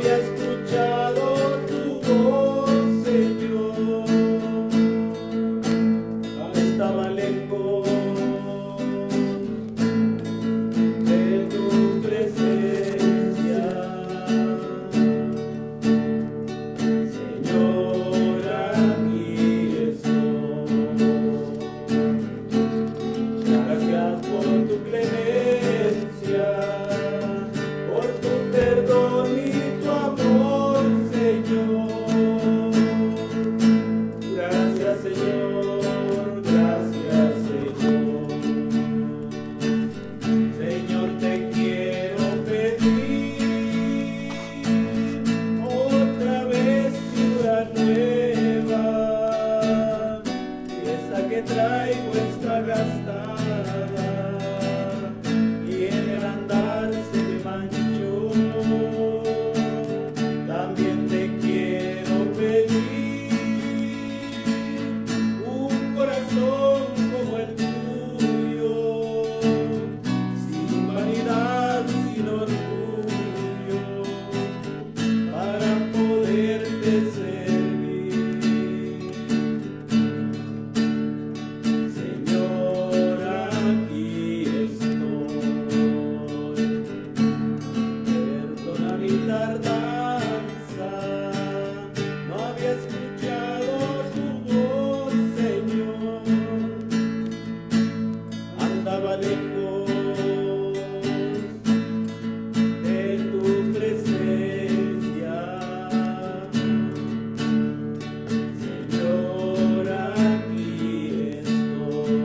había escuchado tu voz, Señor. Estaba lejos de tu presencia. Señor, aquí estoy. Gracias por tu clemencia, por tu perdón y tu amor, Señor. Gracias, Señor, gracias, Señor. Señor, te quiero pedir otra vestidura nueva, esta que traigo está gastada y en el andar se me manchó. También te quiero pedir un corazón como el tuyo, sin vanidad, sin orgullo, para poderte servir. Señor, aquí estoy. Perdona mi tardanza, no había escuchado tu voz, Señor. Andaba lejos de tu presencia. Señor, aquí estoy.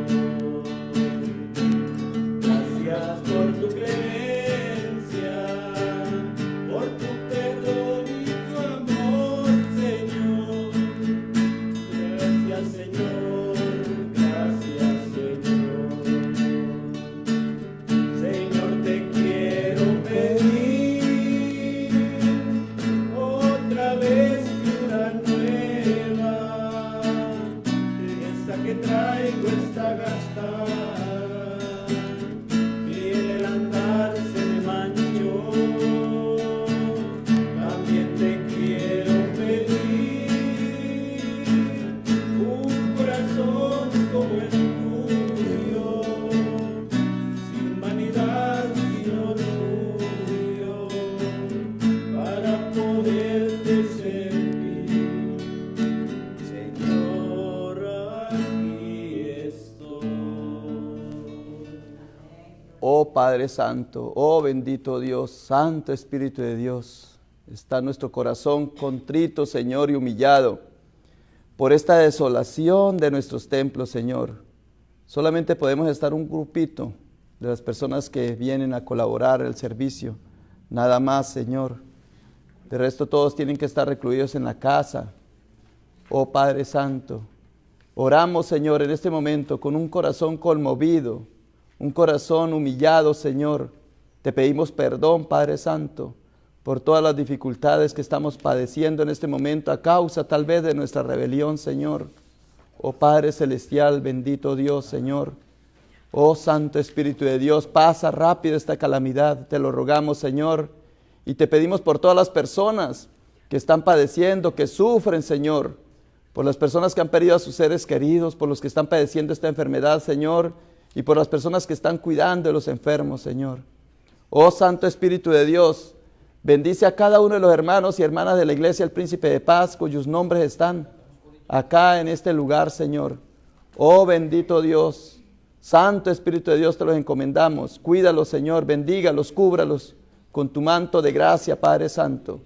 Gracias por tu clemencia, por tu perdón y tu amor, Señor. Gracias, Señor, gracias, Señor. Señor, te quiero pedir otra vez una nueva, esa que traigo está gastada y en el andar se me manchó. También te quiero pedir un corazón como el tuyo, sin vanidad, sin orgullo, para poderte servir. Señor, aquí estoy. Oh Padre Santo, oh bendito Dios, Santo Espíritu de Dios, está nuestro corazón contrito, Señor, y humillado por esta desolación de nuestros templos, Señor. Solamente podemos estar un grupito de las personas que vienen a colaborar el servicio, nada más, Señor. De resto todos tienen que estar recluidos en la casa. Oh Padre Santo, oramos, Señor, en este momento con un corazón conmovido, un corazón humillado, Señor. Te pedimos perdón, Padre Santo, por todas las dificultades que estamos padeciendo en este momento a causa tal vez de nuestra rebelión, Señor. Oh Padre Celestial, bendito Dios, Señor. Oh Santo Espíritu de Dios, pasa rápido esta calamidad, te lo rogamos, Señor. Y te pedimos por todas las personas que están padeciendo, que sufren, Señor. Por las personas que han perdido a sus seres queridos, por los que están padeciendo esta enfermedad, Señor. Y por las personas que están cuidando de los enfermos, Señor. Oh Santo Espíritu de Dios, bendice a cada uno de los hermanos y hermanas de la Iglesia El Príncipe de Paz, cuyos nombres están acá en este lugar, Señor. Oh bendito Dios, Santo Espíritu de Dios, te los encomendamos. Cuídalos, Señor, bendígalos, cúbralos con tu manto de gracia, Padre Santo.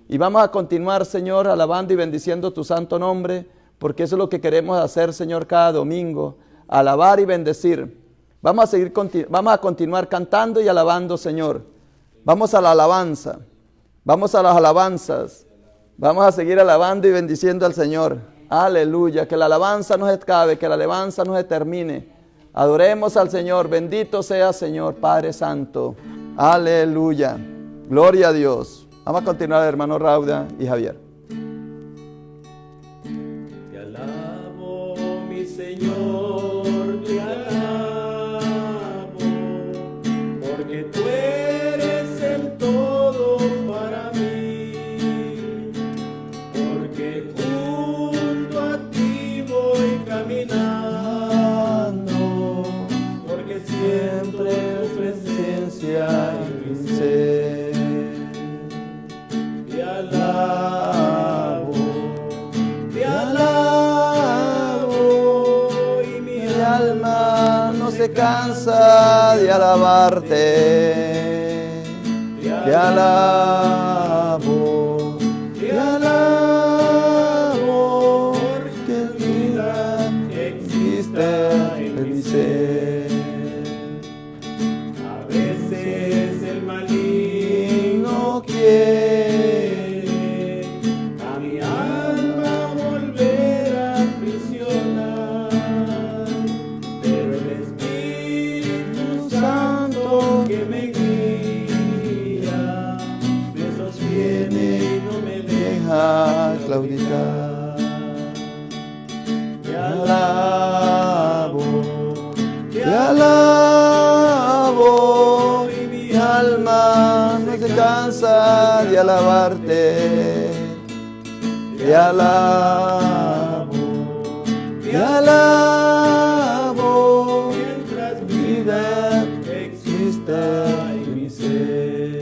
Y vamos a continuar, Señor, alabando y bendiciendo tu santo nombre, porque eso es lo que queremos hacer, Señor, cada domingo. Alabar y bendecir. Vamos a continuar cantando y alabando, Señor. Vamos a la alabanza. Vamos a las alabanzas. Vamos a seguir alabando y bendiciendo al Señor. Aleluya. Que la alabanza no se acabe, que la alabanza no se termine. Adoremos al Señor. Bendito sea, Señor, Padre Santo. Aleluya. Gloria a Dios. Vamos a continuar, hermano Rauda y Javier. Te alabo, mi Señor, te alabo, porque tú eres el todo para mí. te alabo, y mi alma no se cansa de alabarte. Te alabo, porque vida existe en mi ser. A veces el maligno quiere a mi alma volver a aprisionar, pero el Espíritu Santo que me guía me sostiene y no me deja claudicar. Te alabo, y mi alma no se cansa de alabarte. Te alabo, mientras vida existe en mi ser.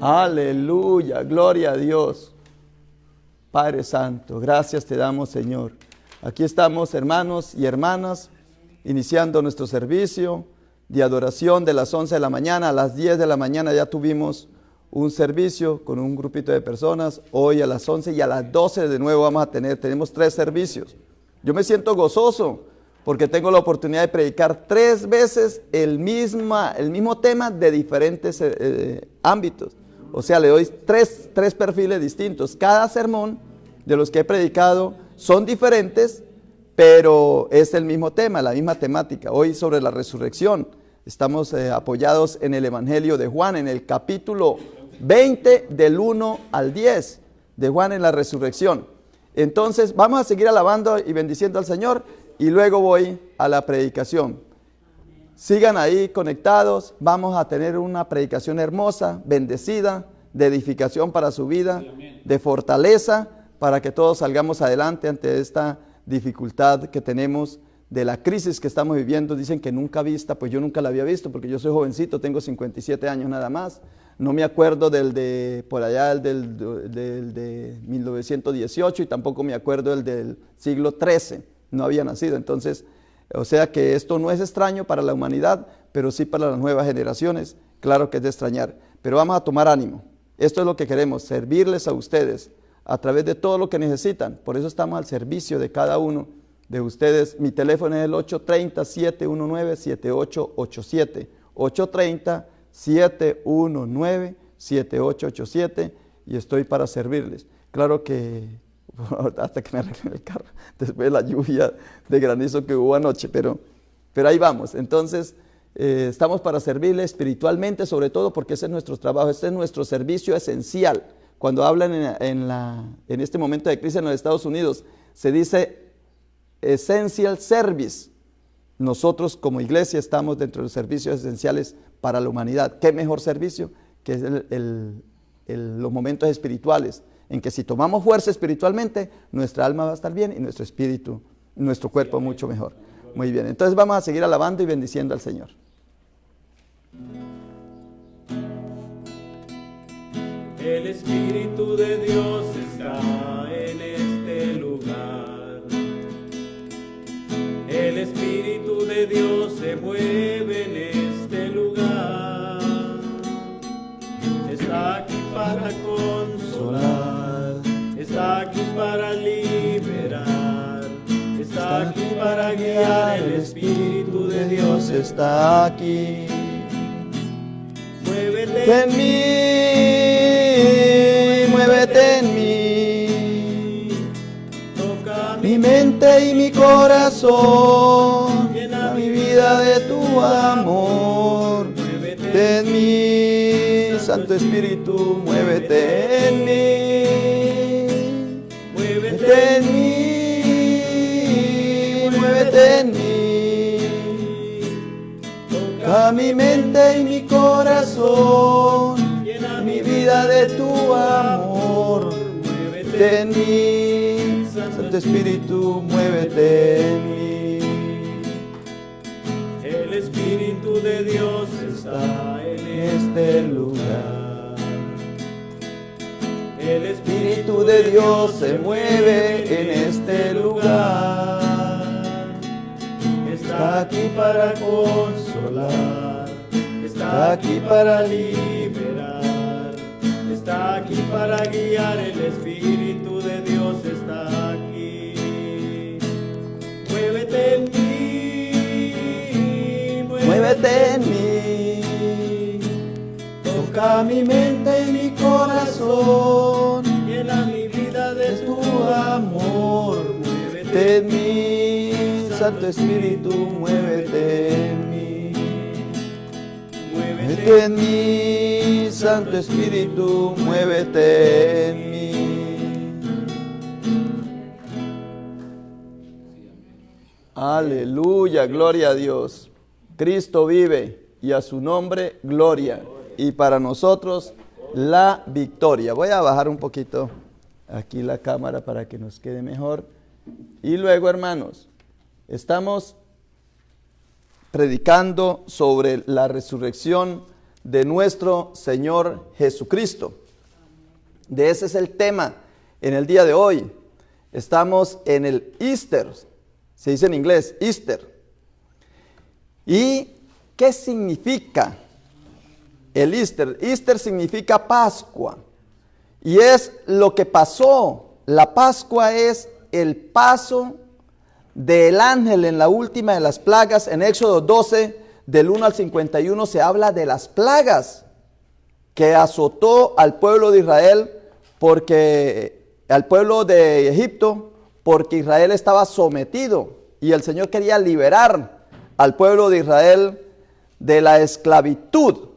Aleluya, gloria a Dios. Padre Santo, gracias te damos, Señor. Aquí estamos, hermanos y hermanas, iniciando nuestro servicio de adoración de las 11 de la mañana. A las 10 de la mañana ya tuvimos un servicio con un grupito de personas. Hoy a las 11 y a las 12 de nuevo tenemos 3 servicios. Yo me siento gozoso porque tengo la oportunidad de predicar 3 veces el mismo tema de diferentes ámbitos. O sea, le doy tres perfiles distintos. Cada sermón de los que he predicado son diferentes, pero es el mismo tema, la misma temática. Hoy sobre la resurrección. Estamos apoyados en el Evangelio de Juan, en el capítulo 20 del 1 al 10 de Juan en la resurrección. Entonces vamos a seguir alabando y bendiciendo al Señor y luego voy a la predicación. Sigan ahí conectados, vamos a tener una predicación hermosa, bendecida, de edificación para su vida, de fortaleza, para que todos salgamos adelante ante esta dificultad que tenemos, de la crisis que estamos viviendo. Dicen que nunca vista, pues yo nunca la había visto, porque yo soy jovencito, tengo 57 años nada más. No me acuerdo del de 1918 y tampoco me acuerdo del siglo XIII, no había nacido. Entonces, o sea que esto no es extraño para la humanidad, pero sí para las nuevas generaciones, claro que es de extrañar. Pero vamos a tomar ánimo. Esto es lo que queremos, servirles a ustedes a través de todo lo que necesitan. Por eso estamos al servicio de cada uno de ustedes. Mi teléfono es el 830-719-7887. 830-719-7887 y estoy para servirles. Claro que hasta que me arreglen el carro, después de la lluvia de granizo que hubo anoche, pero ahí vamos. Entonces, estamos para servirle espiritualmente, sobre todo porque ese es nuestro trabajo, este es nuestro servicio esencial. Cuando hablan en este momento de crisis en los Estados Unidos, se dice essential service. Nosotros como iglesia estamos dentro de los servicios esenciales para la humanidad. ¿Qué mejor servicio que es los momentos espirituales? En que si tomamos fuerza espiritualmente, nuestra alma va a estar bien y nuestro espíritu, nuestro cuerpo mucho mejor. Muy bien, entonces vamos a seguir alabando y bendiciendo al Señor. El Espíritu de Dios está en este lugar. El Espíritu de Dios se mueve en este lugar. Está aquí para consolar, está aquí para liberar, está aquí para guiar. El Espíritu de Dios está aquí. Muévete en mí, muévete en mí. Toca Mi mente y mi corazón, llena mi vida de tu amor. Muévete en mí, Santo Espíritu, muévete en mí. Muévete en mí, muévete en mí. Toca mi mente y mi corazón, llena mi vida de tu amor. Muévete en mí, Santo Espíritu, muévete en mí. El Espíritu de Dios está en este lugar. el Espíritu de Dios se mueve en este lugar. Está aquí para consolar, está aquí para liberar, está aquí para guiar, el Espíritu de Dios está aquí. Muévete en mí, Muévete en mí. toca mi mente y mi corazón, llena mi vida de tu amor. Muévete en mí, Santo Espíritu, muévete en mí. Muévete en mí, Santo Espíritu, muévete en mí. Aleluya, gloria a Dios. Cristo vive y a su nombre gloria. Y para nosotros la victoria. Voy a bajar un poquito aquí la cámara para que nos quede mejor. Y luego, hermanos, estamos predicando sobre la resurrección de nuestro Señor Jesucristo. De ese es el tema en el día de hoy. Estamos en el Easter, se dice en inglés, Easter. ¿Y qué significa el Easter? Easter significa Pascua. Y es lo que pasó. La Pascua es el paso del ángel en la última de las plagas. En Éxodo 12, del 1 al 51, se habla de las plagas que azotó al pueblo de Israel, al pueblo de Egipto, porque Israel estaba sometido y el Señor quería liberar al pueblo de Israel de la esclavitud.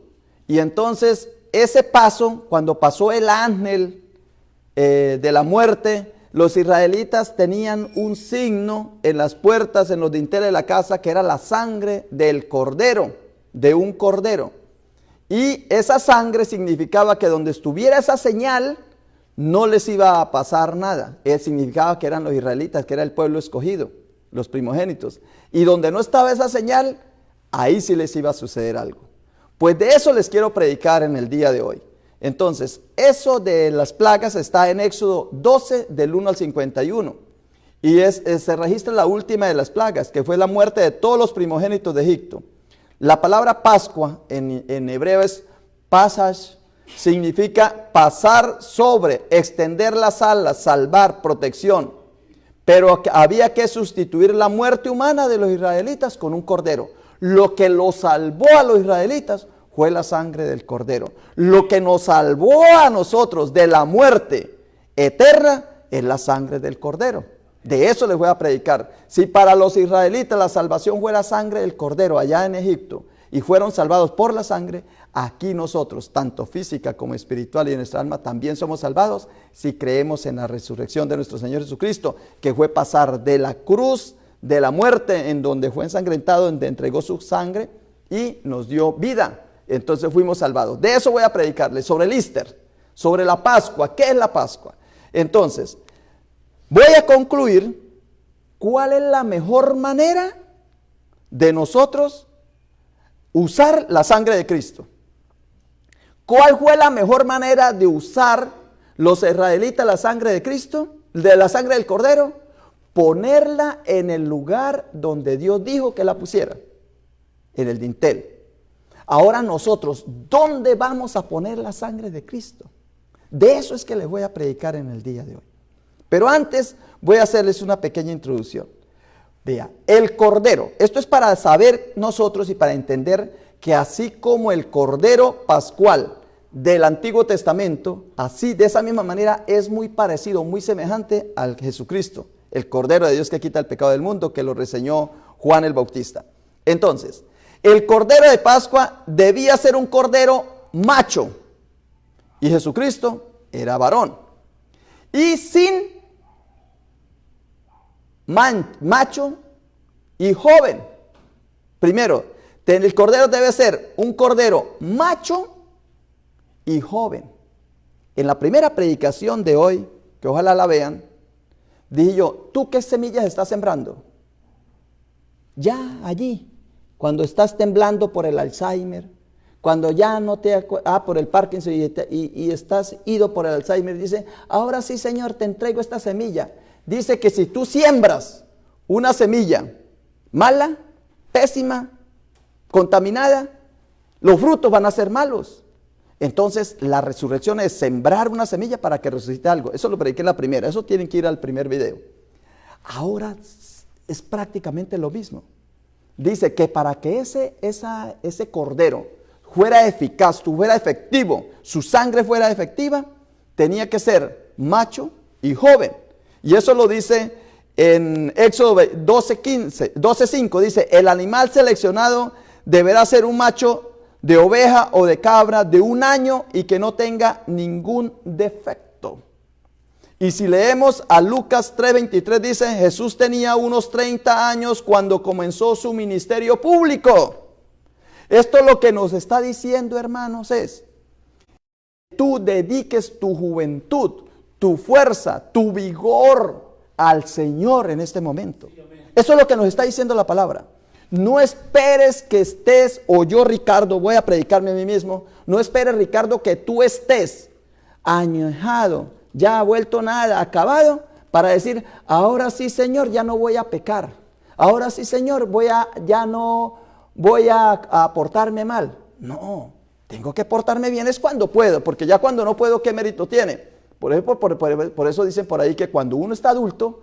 Y entonces ese paso, cuando pasó el ángel de la muerte, los israelitas tenían un signo en las puertas, en los dinteles de la casa, que era la sangre del cordero, de un cordero. Y esa sangre significaba que donde estuviera esa señal, no les iba a pasar nada. Significaba que eran los israelitas, que era el pueblo escogido, los primogénitos. Y donde no estaba esa señal, ahí sí les iba a suceder algo. Pues de eso les quiero predicar en el día de hoy. Entonces, eso de las plagas está en Éxodo 12, del 1 al 51. Y se registra la última de las plagas, que fue la muerte de todos los primogénitos de Egipto. La palabra Pascua en hebreo es Pasash, significa pasar sobre, extender las alas, salvar, protección. Pero había que sustituir la muerte humana de los israelitas con un cordero. Lo que los salvó a los israelitas fue la sangre del cordero. Lo que nos salvó a nosotros de la muerte eterna es la sangre del cordero. De eso les voy a predicar. Si para los israelitas la salvación fue la sangre del cordero allá en Egipto y fueron salvados por la sangre, aquí nosotros, tanto física como espiritual y en nuestra alma, también somos salvados si creemos en la resurrección de nuestro Señor Jesucristo, que fue pasar de la cruz, de la muerte, en donde fue ensangrentado, donde entregó su sangre y nos dio vida. Entonces fuimos salvados. De eso voy a predicarles, sobre el Easter, sobre la Pascua. ¿Qué es la Pascua? Entonces, voy a concluir cuál es la mejor manera de nosotros usar la sangre de Cristo. ¿Cuál fue la mejor manera de usar los israelitas la sangre de Cristo, de la sangre del cordero? Ponerla en el lugar donde Dios dijo que la pusiera, en el dintel. Ahora nosotros, ¿dónde vamos a poner la sangre de Cristo? De eso es que les voy a predicar en el día de hoy. Pero antes voy a hacerles una pequeña introducción. Vea, el cordero, esto es para saber nosotros y para entender que así como el cordero pascual del Antiguo Testamento, así de esa misma manera es muy parecido, muy semejante al Jesucristo, el Cordero de Dios que quita el pecado del mundo, que lo reseñó Juan el Bautista. Entonces, el Cordero de Pascua debía ser un cordero macho, y Jesucristo era varón. Y sin macho y joven. Primero, el cordero debe ser un cordero macho y joven. En la primera predicación de hoy, que ojalá la vean, dije yo, ¿tú qué semillas estás sembrando? Ya allí, cuando estás temblando por el Alzheimer, Cuando ya no te por el Parkinson y estás ido por el Alzheimer, dice, ahora sí, Señor, te entrego esta semilla. Dice que si tú siembras una semilla mala, pésima, contaminada, los frutos van a ser malos. Entonces, la resurrección es sembrar una semilla para que resucite algo. Eso lo prediqué en la primera. Eso tienen que ir al primer video. Ahora es prácticamente lo mismo. Dice que para que ese cordero fuera eficaz, fuera efectivo, su sangre fuera efectiva, tenía que ser macho y joven. Y eso lo dice en Éxodo 12:5. Dice, el animal seleccionado deberá ser un macho de oveja o de cabra de 1 año y que no tenga ningún defecto. Y si leemos a Lucas 3:23, dice, Jesús tenía unos 30 años cuando comenzó su ministerio público. Esto lo que nos está diciendo, hermanos, es, tú dediques tu juventud, tu fuerza, tu vigor al Señor en este momento. Eso es lo que nos está diciendo la palabra. No esperes que estés, o yo, Ricardo, voy a predicarme a mí mismo. No esperes, Ricardo, que tú estés añejado, ya vuelto nada, acabado, para decir, ahora sí, Señor, ya no voy a pecar. Ahora sí, Señor, ya no voy a portarme mal. No, tengo que portarme bien es cuando puedo, porque ya cuando no puedo, ¿qué mérito tiene? Por eso dicen por ahí que cuando uno está adulto,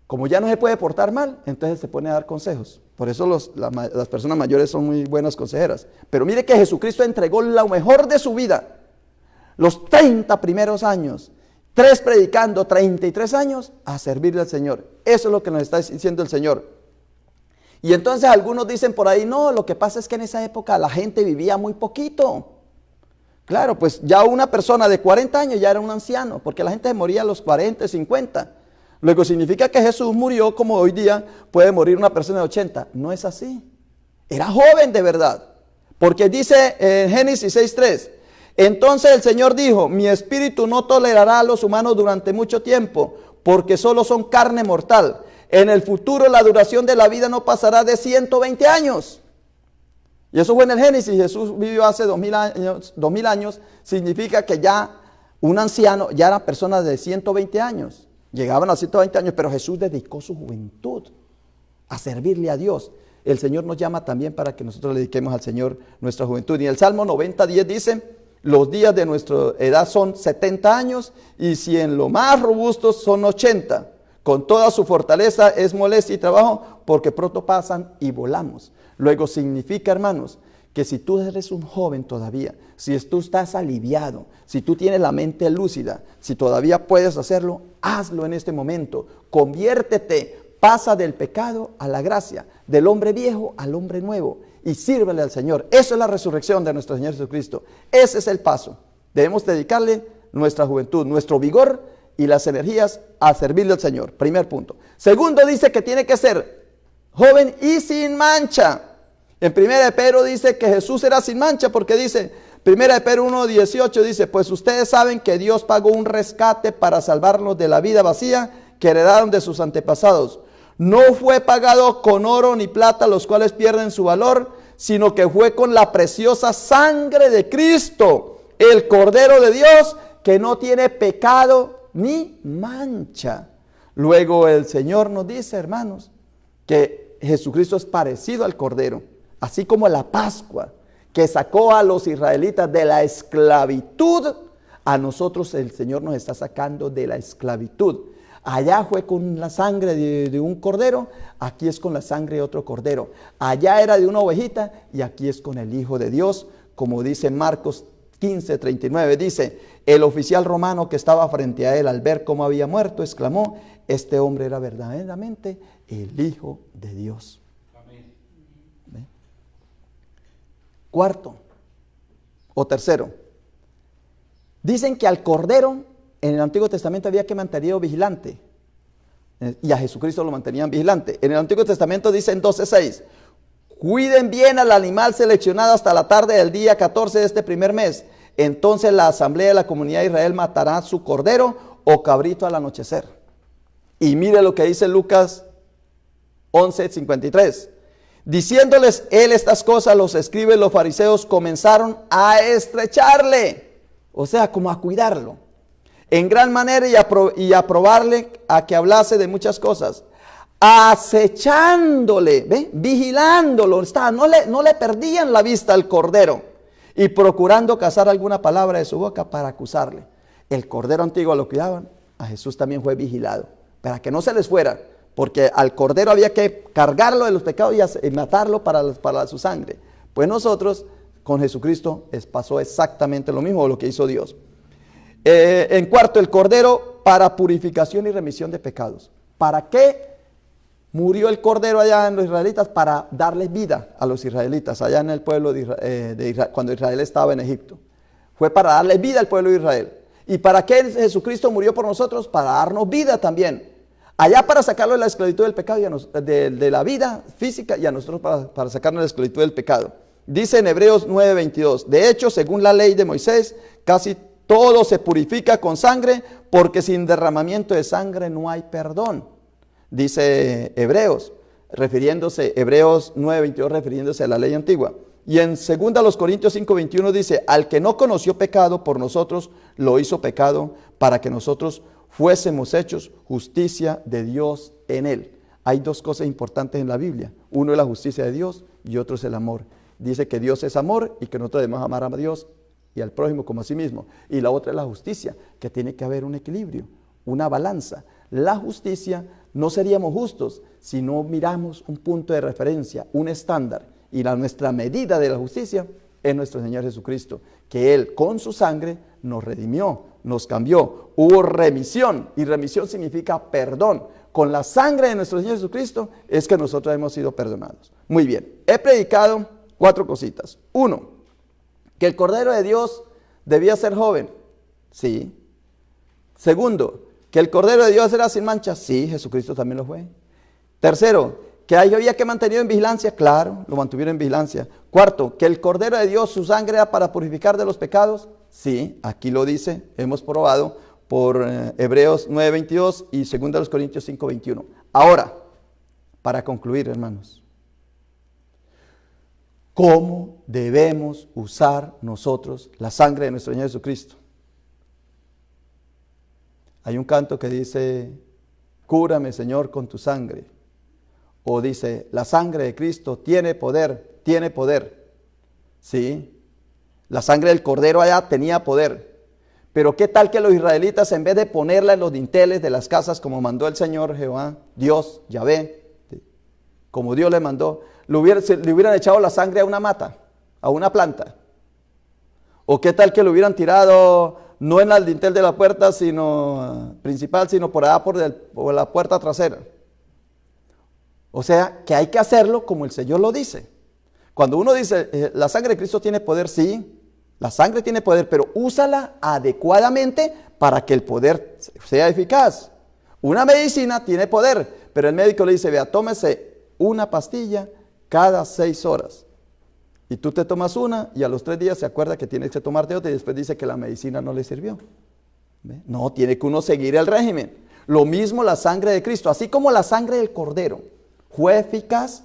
como ya no se puede portar mal, entonces se pone a dar consejos. Por eso las personas mayores son muy buenas consejeras. Pero mire que Jesucristo entregó lo mejor de su vida. Los 30 primeros años, 3 predicando, 33 años, a servirle al Señor. Eso es lo que nos está diciendo el Señor. Y entonces algunos dicen por ahí, no, lo que pasa es que en esa época la gente vivía muy poquito. Claro, pues ya una persona de 40 años ya era un anciano, porque la gente se moría a los 40, 50. Luego significa que Jesús murió como hoy día puede morir una persona de 80. No es así. Era joven de verdad. Porque dice en Génesis 6:3, entonces el Señor dijo, mi espíritu no tolerará a los humanos durante mucho tiempo, porque solo son carne mortal. En el futuro la duración de la vida no pasará de 120 años. Y eso fue en el Génesis. Jesús vivió hace 2000 años. Significa que ya un anciano, ya era persona de 120 años. Llegaban a 120 años, pero Jesús dedicó su juventud a servirle a Dios. El Señor nos llama también para que nosotros le dediquemos al Señor nuestra juventud. Y el Salmo 90:10 dice, los días de nuestra edad son 70 años y si en lo más robustos son 80. Con toda su fortaleza es molestia y trabajo porque pronto pasan y volamos. Luego significa, hermanos, que si tú eres un joven todavía, si tú estás aliviado, si tú tienes la mente lúcida, si todavía puedes hacerlo, hazlo en este momento. Conviértete, pasa del pecado a la gracia, del hombre viejo al hombre nuevo y sírvele al Señor. Eso es la resurrección de nuestro Señor Jesucristo. Ese es el paso. Debemos dedicarle nuestra juventud, nuestro vigor y las energías a servirle al Señor. Primer punto. Segundo, dice que tiene que ser joven y sin mancha. En 1 de Pedro dice que Jesús era sin mancha porque dice, 1 de Pedro 1:18 dice, pues ustedes saben que Dios pagó un rescate para salvarnos de la vida vacía que heredaron de sus antepasados. No fue pagado con oro ni plata, los cuales pierden su valor, sino que fue con la preciosa sangre de Cristo, el Cordero de Dios, que no tiene pecado ni mancha. Luego el Señor nos dice, hermanos, que Jesucristo es parecido al Cordero, así como la Pascua, que sacó a los israelitas de la esclavitud, a nosotros el Señor nos está sacando de la esclavitud. Allá fue con la sangre de un cordero, aquí es con la sangre de otro cordero. Allá era de una ovejita y aquí es con el Hijo de Dios, como dice Marcos 15:39. Dice, el oficial romano que estaba frente a él al ver cómo había muerto, exclamó, este hombre era verdaderamente el Hijo de Dios. Amén. ¿Ve? Cuarto o tercero, dicen que al cordero en el Antiguo Testamento había que mantenerlo vigilante y a Jesucristo lo mantenían vigilante. En el Antiguo Testamento dice en 12:6, cuiden bien al animal seleccionado hasta la tarde del día 14 de este primer mes. Entonces la asamblea de la comunidad de Israel matará su cordero o cabrito al anochecer. Y mire lo que dice Lucas 11:53. Diciéndoles él estas cosas, los escribas y los fariseos comenzaron a estrecharle, o sea, como a cuidarlo, en gran manera y a probarle a que hablase de muchas cosas, acechándole, ¿ve? Vigilándolo, no le perdían la vista al Cordero y procurando cazar alguna palabra de su boca para acusarle. El Cordero antiguo lo cuidaban, a Jesús también fue vigilado, para que no se les fuera, porque al Cordero había que cargarlo de los pecados y matarlo para su sangre. Pues nosotros con Jesucristo pasó exactamente lo mismo lo que hizo Dios. En cuarto, el Cordero para purificación y remisión de pecados. ¿Para qué murió el Cordero allá en los israelitas? Para darles vida a los israelitas, allá en el pueblo de Israel, cuando Israel estaba en Egipto. Fue para darles vida al pueblo de Israel. ¿Y para qué Jesucristo murió por nosotros? Para darnos vida también. Allá para sacarlo de la esclavitud del pecado, de la vida física, y a nosotros para sacarnos de la esclavitud del pecado. Dice en Hebreos 9:22, de hecho, según la ley de Moisés, casi todo se purifica con sangre, porque sin derramamiento de sangre no hay perdón. Dice Hebreos 9:22, refiriéndose a la ley antigua. Y en 2 Corintios 5:21 dice, al que no conoció pecado por nosotros, lo hizo pecado para que nosotros fuésemos hechos justicia de Dios en él. Hay dos cosas importantes en la Biblia. Uno es la justicia de Dios y otro es el amor. Dice que Dios es amor y que nosotros debemos amar a Dios y al prójimo como a sí mismo. Y la otra es la justicia, que tiene que haber un equilibrio, una balanza. La justicia, no seríamos justos si no miramos un punto de referencia, un estándar. Y nuestra medida de la justicia es nuestro Señor Jesucristo, que Él con su sangre nos redimió, nos cambió. Hubo remisión, y remisión significa perdón. Con la sangre de nuestro Señor Jesucristo es que nosotros hemos sido perdonados. Muy bien, he predicado 4 cositas. 1, que el Cordero de Dios debía ser joven. Sí. 2, que el Cordero de Dios era sin mancha. Sí, Jesucristo también lo fue. 3, que había que mantenerlo en vigilancia. Claro, lo mantuvieron en vigilancia. 4, que el Cordero de Dios, su sangre era para purificar de los pecados. Sí, aquí lo dice, hemos probado por Hebreos 9:22 y 2 Corintios 5:21. Ahora, para concluir, hermanos, ¿cómo debemos usar nosotros la sangre de nuestro Señor Jesucristo? Hay un canto que dice, cúrame, Señor, con tu sangre. O dice, la sangre de Cristo tiene poder, tiene poder. Sí, la sangre del Cordero allá tenía poder. Pero ¿qué tal que los israelitas, en vez de ponerla en los dinteles de las casas, como mandó el Señor Jehová, Dios, Yahvé, como Dios le mandó, le hubieran echado la sangre a una mata, a una planta? ¿O qué tal que lo hubieran tirado no en el dintel de la puerta principal, sino por allá por la puerta trasera? O sea, que hay que hacerlo como el Señor lo dice. Cuando uno dice, la sangre de Cristo tiene poder, sí, la sangre tiene poder, pero úsala adecuadamente para que el poder sea eficaz. Una medicina tiene poder, pero el médico le dice, vea, tómese una pastilla cada 6 horas. Y tú te tomas una y a los 3 días se acuerda que tienes que tomarte otra y después dice que la medicina no le sirvió. ¿Ve? No, tiene que uno seguir el régimen. Lo mismo la sangre de Cristo, así como la sangre del Cordero fue eficaz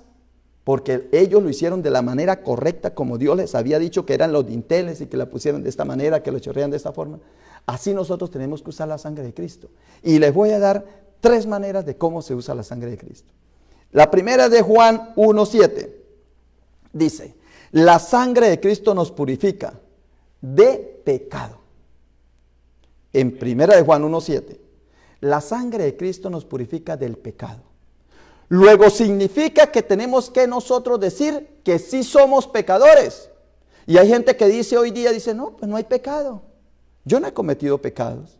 porque ellos lo hicieron de la manera correcta, como Dios les había dicho que eran los dinteles y que la pusieran de esta manera, que lo chorrean de esta forma. Así nosotros tenemos que usar la sangre de Cristo. Y les voy a dar 3 maneras de cómo se usa la sangre de Cristo. La primera es de Juan 1:7. Dice, la sangre de Cristo nos purifica de pecado. En primera de Juan 1:7. La sangre de Cristo nos purifica del pecado. Luego significa que tenemos que nosotros decir que sí somos pecadores. Y hay gente que dice hoy día, dice, no, pues no hay pecado. Yo no he cometido pecados.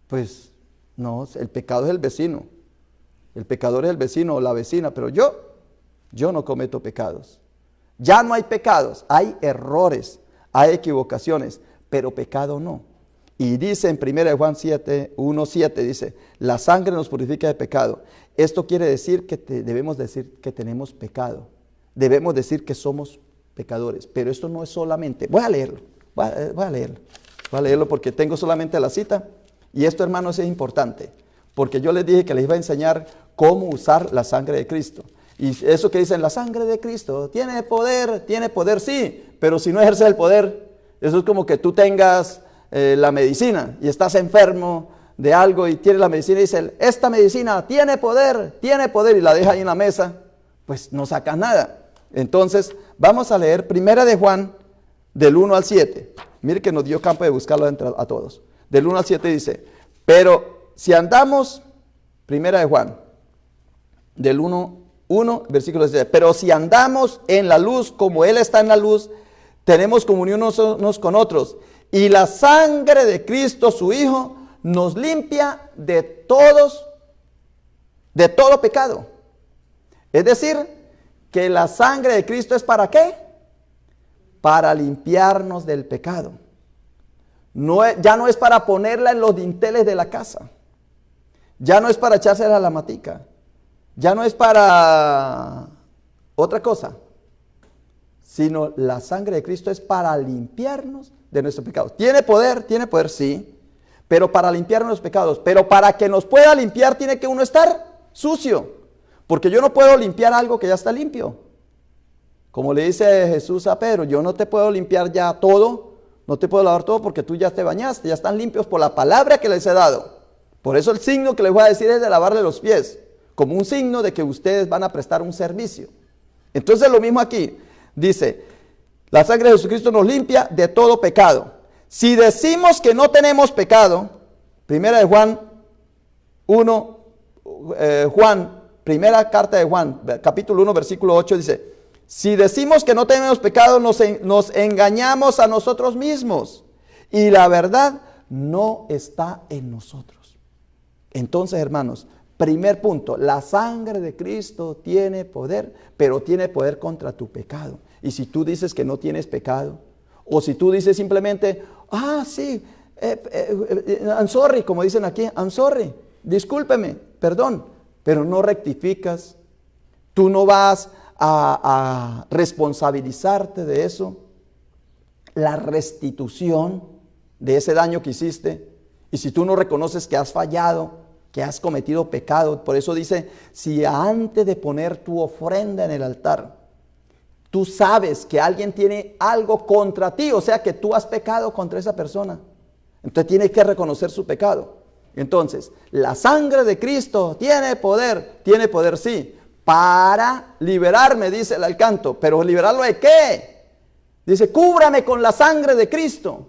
Pues no, el pecado es el vecino. El pecador es el vecino o la vecina, pero yo no cometo pecados. Ya no hay pecados, hay errores, hay equivocaciones, pero pecado no. Y dice en 1 Juan 1:7, dice, la sangre nos purifica de pecado. Esto quiere decir que debemos decir que tenemos pecado. Debemos decir que somos pecadores. Pero esto no es solamente, voy a leerlo porque tengo solamente la cita. Y esto, hermanos, es importante, porque yo les dije que les iba a enseñar cómo usar la sangre de Cristo. Y eso que dicen, la sangre de Cristo tiene poder sí, pero si no ejerce el poder, eso es como que tú tengas la medicina y estás enfermo de algo y tienes la medicina y dice, esta medicina tiene poder, y la deja ahí en la mesa, pues no sacas nada. Entonces, vamos a leer 1 de Juan, del 1 al 7. Mire que nos dio campo de buscarlo a todos. Del 1 al 7 dice, pero si andamos, 1 de Juan, del 1, versículo 7, pero si andamos en la luz como Él está en la luz, tenemos comunión unos con otros, y la sangre de Cristo, su Hijo, nos limpia de todo pecado. Es decir, que la sangre de Cristo es ¿para qué? Para limpiarnos del pecado. Ya no es para ponerla en los dinteles de la casa. Ya no es para echársela a la matica. Ya no es para otra cosa. Sino la sangre de Cristo es para limpiarnos de nuestros pecados. ¿Tiene poder? Tiene poder, sí. Pero para limpiarnos los pecados. Pero para que nos pueda limpiar tiene que uno estar sucio. Porque yo no puedo limpiar algo que ya está limpio. Como le dice Jesús a Pedro, yo no te puedo limpiar ya todo, no te puedo lavar todo porque tú ya te bañaste, ya están limpios por la palabra que les he dado. Por eso el signo que les voy a decir es de lavarle los pies, como un signo de que ustedes van a prestar un servicio. Entonces lo mismo aquí, dice, la sangre de Jesucristo nos limpia de todo pecado. Si decimos que no tenemos pecado, primera de Juan 1, primera carta de Juan, capítulo 1, versículo 8 dice, si decimos que no tenemos pecado, nos engañamos a nosotros mismos y la verdad no está en nosotros. Entonces, hermanos, primer punto, la sangre de Cristo tiene poder, pero tiene poder contra tu pecado. Y si tú dices que no tienes pecado, o si tú dices simplemente, sí, I'm sorry, como dicen aquí, I'm sorry, discúlpeme, perdón, pero no rectificas, tú no vas a responsabilizarte de eso, la restitución de ese daño que hiciste. Y si tú no reconoces que has fallado, que has cometido pecado, por eso dice, si antes de poner tu ofrenda en el altar, tú sabes que alguien tiene algo contra ti, o sea que tú has pecado contra esa persona, entonces tienes que reconocer su pecado. Entonces, la sangre de Cristo tiene poder sí, para liberarme, dice el canto. Pero ¿liberarlo de qué? Dice, cúbrame con la sangre de Cristo.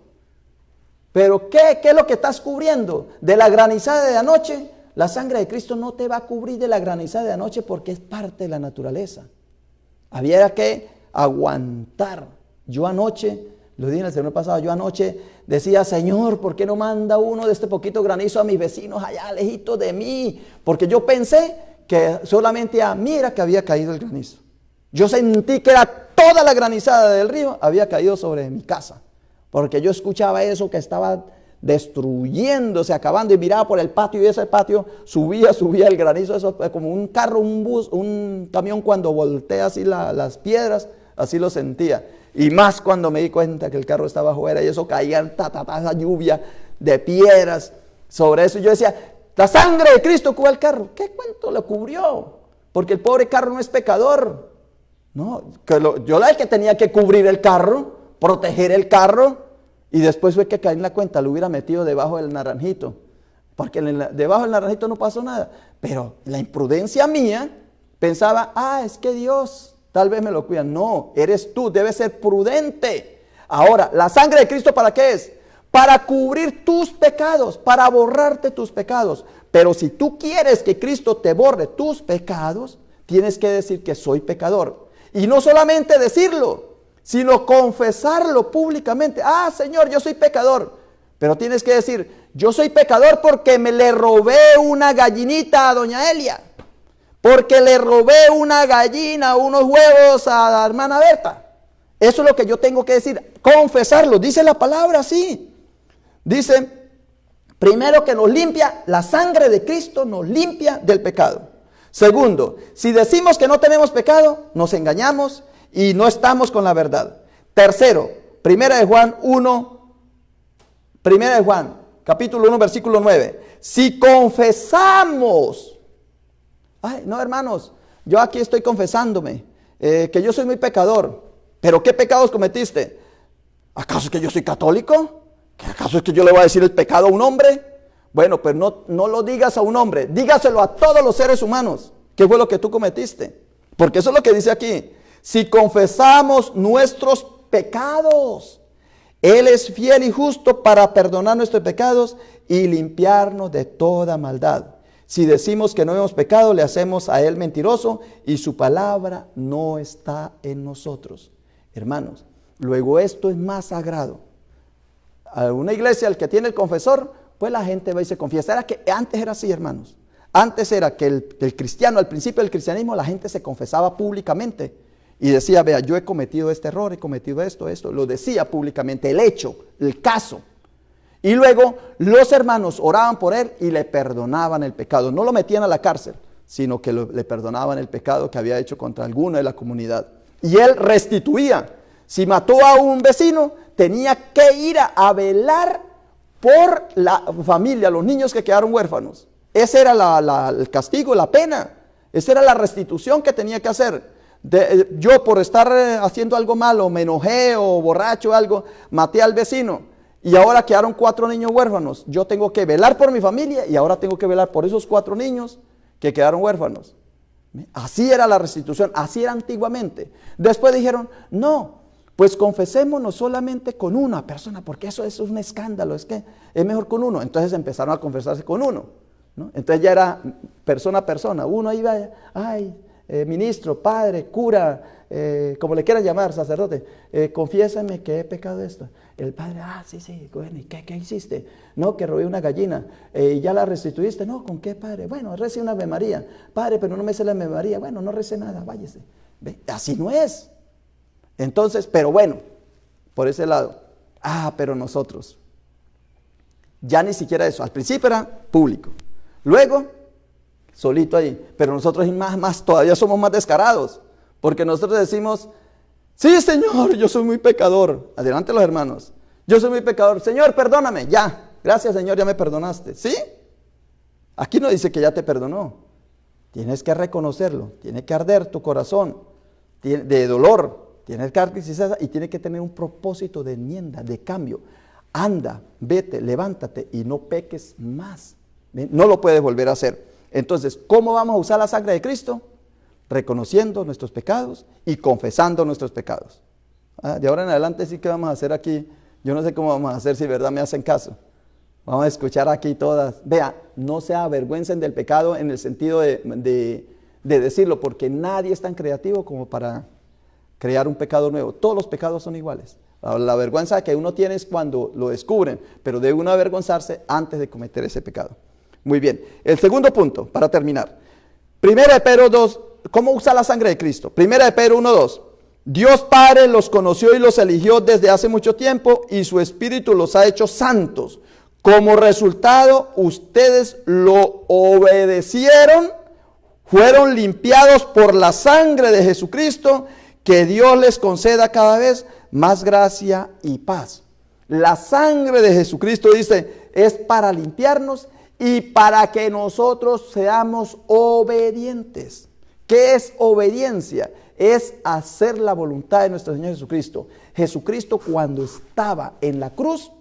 ¿Pero qué es lo que estás cubriendo? ¿De la granizada de anoche? La sangre de Cristo no te va a cubrir de la granizada de anoche porque es parte de la naturaleza. Había que aguantar. Yo anoche, lo dije en el sermón pasado, yo anoche decía, Señor, ¿por qué no manda uno de este poquito granizo a mis vecinos allá lejitos de mí? Porque yo pensé que solamente a mí era que había caído el granizo. Yo sentí que era toda la granizada del río había caído sobre mi casa. Porque yo escuchaba eso que estaba destruyéndose, acabando, y miraba por el patio, y ese patio subía el granizo, eso como un carro, un bus, un camión cuando voltea así las piedras, así lo sentía. Y más cuando me di cuenta que el carro estaba afuera y eso caía, esa lluvia de piedras sobre eso. Y yo decía, la sangre de Cristo cubrió el carro. ¿Qué cuento lo cubrió? Porque el pobre carro no es pecador. No, yo era el que tenía que cubrir el carro, proteger el carro. Y después fue que caí en la cuenta, lo hubiera metido debajo del naranjito. Porque debajo del naranjito no pasó nada. Pero la imprudencia mía pensaba, es que Dios tal vez me lo cuida. No, eres tú, debes ser prudente. Ahora, ¿la sangre de Cristo para qué es? Para cubrir tus pecados, para borrarte tus pecados. Pero si tú quieres que Cristo te borre tus pecados, tienes que decir que soy pecador. Y no solamente decirlo, sino confesarlo públicamente. Señor, yo soy pecador. Pero tienes que decir, yo soy pecador porque me le robé una gallinita a doña Elia. Porque le robé una gallina, unos huevos a la hermana Berta. Eso es lo que yo tengo que decir, confesarlo. Dice la palabra así. Dice, primero que nos limpia, la sangre de Cristo nos limpia del pecado. Segundo, si decimos que no tenemos pecado, nos engañamos y no estamos con la verdad. Tercero, primera de Juan, capítulo 1, versículo 9. Si confesamos, no hermanos, yo aquí estoy confesándome que yo soy muy pecador. ¿Pero qué pecados cometiste? ¿Acaso es que yo soy católico? ¿Acaso es que yo le voy a decir el pecado a un hombre? Bueno, pues no lo digas a un hombre, dígaselo a todos los seres humanos. ¿Qué fue lo que tú cometiste? Porque eso es lo que dice aquí. Si confesamos nuestros pecados, Él es fiel y justo para perdonar nuestros pecados y limpiarnos de toda maldad. Si decimos que no hemos pecado, le hacemos a Él mentiroso y su palabra no está en nosotros. Hermanos, luego esto es más sagrado. A una iglesia, el que tiene el confesor, pues la gente va y se confiesa. Era que antes era así, hermanos. Antes era que el cristiano, al principio del cristianismo, la gente se confesaba públicamente y decía, vea, yo he cometido este error, he cometido esto, lo decía públicamente, el hecho, el caso. Y luego los hermanos oraban por él y le perdonaban el pecado. No lo metían a la cárcel, sino que le perdonaban el pecado que había hecho contra alguno de la comunidad. Y él restituía. Si mató a un vecino, tenía que ir a velar por la familia, los niños que quedaron huérfanos. Ese era el castigo, la pena. Esa era la restitución que tenía que hacer. Yo por estar haciendo algo malo, me enojé o borracho o algo, maté al vecino. Y ahora quedaron 4 niños huérfanos. Yo tengo que velar por mi familia y ahora tengo que velar por esos 4 niños que quedaron huérfanos. Así era la restitución, así era antiguamente. Después dijeron, no, pues confesémonos solamente con una persona, porque eso es un escándalo, es que es mejor con uno. Entonces empezaron a confesarse con uno, ¿no? Entonces ya era persona a persona. Uno iba, ay, ministro, padre, cura, como le quieran llamar, sacerdote, confiésame que he pecado esto. El padre, sí, bueno, ¿y qué hiciste? No, que robé una gallina, ¿ya la restituiste? No, ¿con qué, padre? Bueno, recé una Ave María. Padre, pero no me sé la Ave María. Bueno, no recé nada, váyase. ¿Ve? Así no es. Entonces, pero bueno, por ese lado. Pero nosotros, ya ni siquiera eso. Al principio era público. Luego, solito ahí. Pero nosotros todavía somos más descarados. Porque nosotros decimos, sí, Señor, yo soy muy pecador. Adelante los hermanos. Yo soy muy pecador. Señor, perdóname. Ya. Gracias, Señor, ya me perdonaste. ¿Sí? Aquí no dice que ya te perdonó. Tienes que reconocerlo. Tiene que arder tu corazón de dolor. Tienes que arder y tiene que tener un propósito de enmienda, de cambio. Anda, vete, levántate y no peques más. No lo puedes volver a hacer. Entonces, ¿cómo vamos a usar la sangre de Cristo? Reconociendo nuestros pecados y confesando nuestros pecados. De ahora en adelante sí que vamos a hacer aquí. Yo no sé cómo vamos a hacer, si verdad me hacen caso. Vamos a escuchar aquí todas. Vea, no se avergüencen del pecado en el sentido de decirlo, porque nadie es tan creativo como para crear un pecado nuevo. Todos los pecados son iguales. La vergüenza que uno tiene es cuando lo descubren, pero debe uno avergonzarse antes de cometer ese pecado. Muy bien. El segundo punto, para terminar. 1 de Pedro 2, ¿cómo usa la sangre de Cristo? 1 de Pedro 1:2. Dios Padre los conoció y los eligió desde hace mucho tiempo y su Espíritu los ha hecho santos. Como resultado, ustedes lo obedecieron, fueron limpiados por la sangre de Jesucristo. Que Dios les conceda cada vez más gracia y paz. La sangre de Jesucristo, dice, es para limpiarnos y para que nosotros seamos obedientes. ¿Qué es obediencia? Es hacer la voluntad de nuestro Señor Jesucristo. Jesucristo, cuando estaba en la cruz,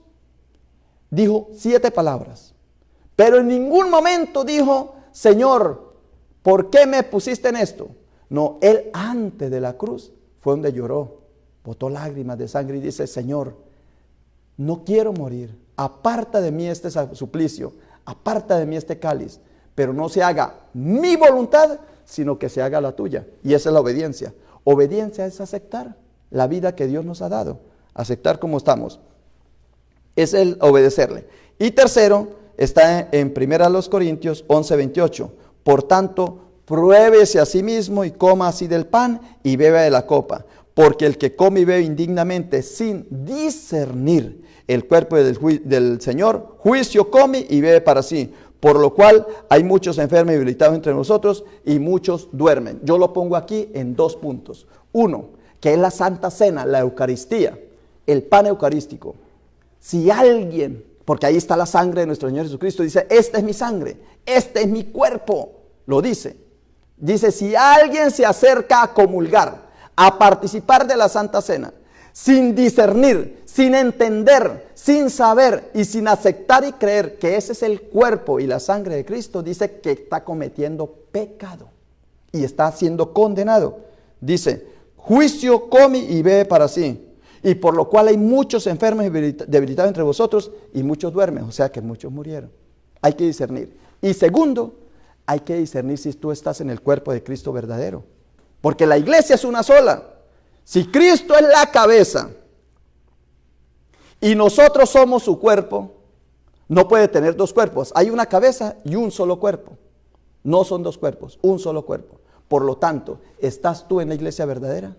dijo 7 palabras. Pero en ningún momento dijo, Señor, ¿por qué me pusiste en esto? No, él antes de la cruz fue donde lloró, botó lágrimas de sangre y dice, Señor, no quiero morir, aparta de mí este suplicio, aparta de mí este cáliz, pero no se haga mi voluntad, sino que se haga la tuya. Y esa es la obediencia. Obediencia es aceptar la vida que Dios nos ha dado, aceptar como estamos. Es el obedecerle. Y tercero, está en 1 Corintios 11:28. Por tanto, pruébese a sí mismo y coma así del pan y beba de la copa. Porque el que come y bebe indignamente sin discernir el cuerpo del Señor, juicio come y bebe para sí. Por lo cual hay muchos enfermos y debilitados entre nosotros y muchos duermen. Yo lo pongo aquí en 2 puntos. 1, que es la Santa Cena, la Eucaristía, el pan eucarístico. Si alguien, porque ahí está la sangre de nuestro Señor Jesucristo, dice, esta es mi sangre, este es mi cuerpo, lo dice. Dice, si alguien se acerca a comulgar, a participar de la Santa Cena, sin discernir, sin entender, sin saber y sin aceptar y creer que ese es el cuerpo y la sangre de Cristo, dice que está cometiendo pecado y está siendo condenado. Dice, juicio come y bebe para sí, y por lo cual hay muchos enfermos y debilitados entre vosotros, y muchos duermen, o sea que muchos murieron. Hay que discernir. Y segundo, hay que discernir si tú estás en el cuerpo de Cristo verdadero, porque la iglesia es una sola. Si Cristo es la cabeza y nosotros somos su cuerpo, no puede tener dos cuerpos. Hay una cabeza y un solo cuerpo. No son dos cuerpos, un solo cuerpo. Por lo tanto, ¿estás tú en la iglesia verdadera?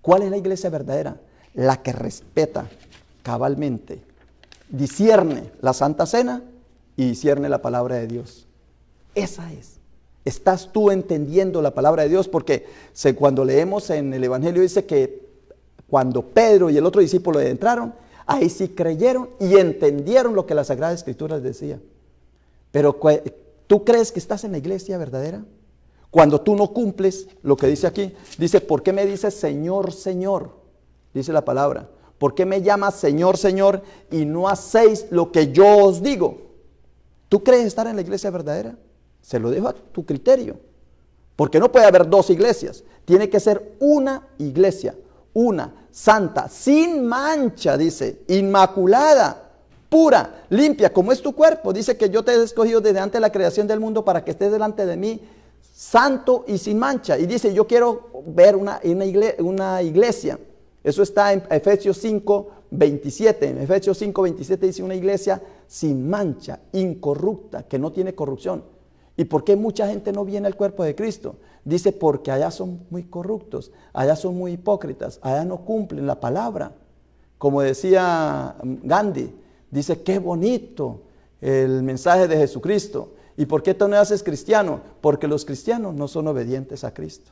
¿Cuál es la iglesia verdadera? La que respeta cabalmente, discierne la Santa Cena y discierne la palabra de Dios. Esa es. ¿Estás tú entendiendo la palabra de Dios? Porque cuando leemos en el Evangelio dice que cuando Pedro y el otro discípulo entraron, ahí sí creyeron y entendieron lo que la Sagrada Escritura les decía. Pero ¿tú crees que estás en la iglesia verdadera? Cuando tú no cumples lo que dice aquí, dice, ¿por qué me dices Señor, Señor? Dice la palabra. ¿Por qué me llamas Señor, Señor y no hacéis lo que yo os digo? ¿Tú crees estar en la iglesia verdadera? Se lo dejo a tu criterio. Porque no puede haber dos iglesias. Tiene que ser una iglesia, una, santa, sin mancha, dice, inmaculada, pura, limpia, como es tu cuerpo. Dice que yo te he escogido desde antes de la creación del mundo para que estés delante de mí, santo y sin mancha. Y dice, yo quiero ver una iglesia. Eso está en Efesios 5, 27. En Efesios 5, 27 dice una iglesia sin mancha, incorrupta, que no tiene corrupción. ¿Y por qué mucha gente no viene al cuerpo de Cristo? Dice, porque allá son muy corruptos, allá son muy hipócritas, allá no cumplen la palabra. Como decía Gandhi, dice, qué bonito el mensaje de Jesucristo. ¿Y por qué tú no haces cristiano? Porque los cristianos no son obedientes a Cristo.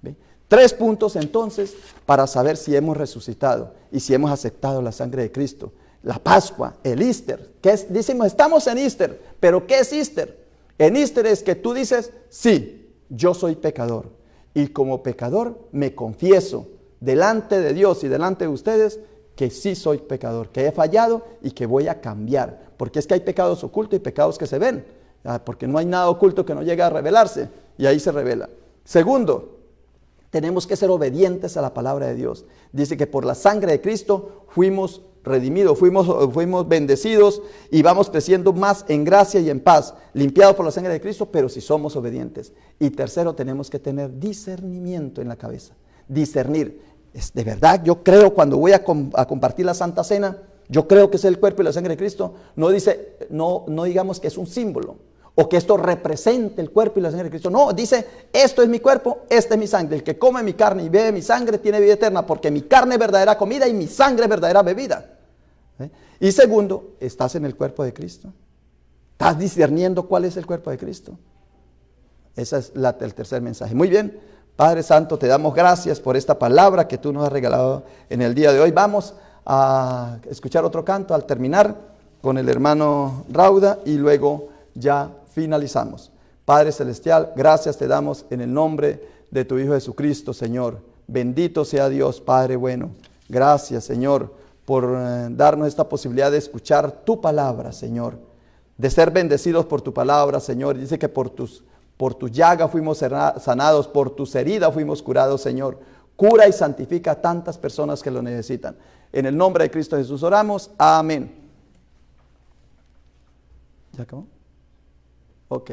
¿Ve? 3 puntos entonces para saber si hemos resucitado y si hemos aceptado la sangre de Cristo. La Pascua, el Easter. Decimos, estamos en Easter, pero ¿qué es Easter? En Easter es que tú dices, sí, yo soy pecador. Y como pecador me confieso delante de Dios y delante de ustedes que sí soy pecador, que he fallado y que voy a cambiar. Porque es que hay pecados ocultos y pecados que se ven. Porque no hay nada oculto que no llegue a revelarse. Y ahí se revela. Segundo, tenemos que ser obedientes a la palabra de Dios. Dice que por la sangre de Cristo fuimos redimidos, fuimos bendecidos y vamos creciendo más en gracia y en paz, limpiados por la sangre de Cristo, pero si somos obedientes. Y tercero, tenemos que tener discernimiento en la cabeza. Discernir. De verdad, yo creo cuando voy a compartir la Santa Cena, yo creo que es el cuerpo y la sangre de Cristo. No digamos que es un símbolo o que esto represente el cuerpo y la sangre de Cristo. No, dice, esto es mi cuerpo, esta es mi sangre. El que come mi carne y bebe mi sangre tiene vida eterna, porque mi carne es verdadera comida y mi sangre es verdadera bebida. Y segundo, ¿estás en el cuerpo de Cristo? ¿Estás discerniendo cuál es el cuerpo de Cristo? Ese es el tercer mensaje. Muy bien, Padre Santo, te damos gracias por esta palabra que tú nos has regalado en el día de hoy. Vamos a escuchar otro canto al terminar con el hermano Rauda y luego ya finalizamos. Padre Celestial, gracias te damos en el nombre de tu Hijo Jesucristo, Señor. Bendito sea Dios, Padre bueno. Gracias, Señor, por darnos esta posibilidad de escuchar tu palabra, Señor. De ser bendecidos por tu palabra, Señor. Dice que por tus llagas fuimos sanados, por tus heridas fuimos curados, Señor. Cura y santifica a tantas personas que lo necesitan. En el nombre de Cristo Jesús oramos. Amén. ¿Ya acabó? Ok.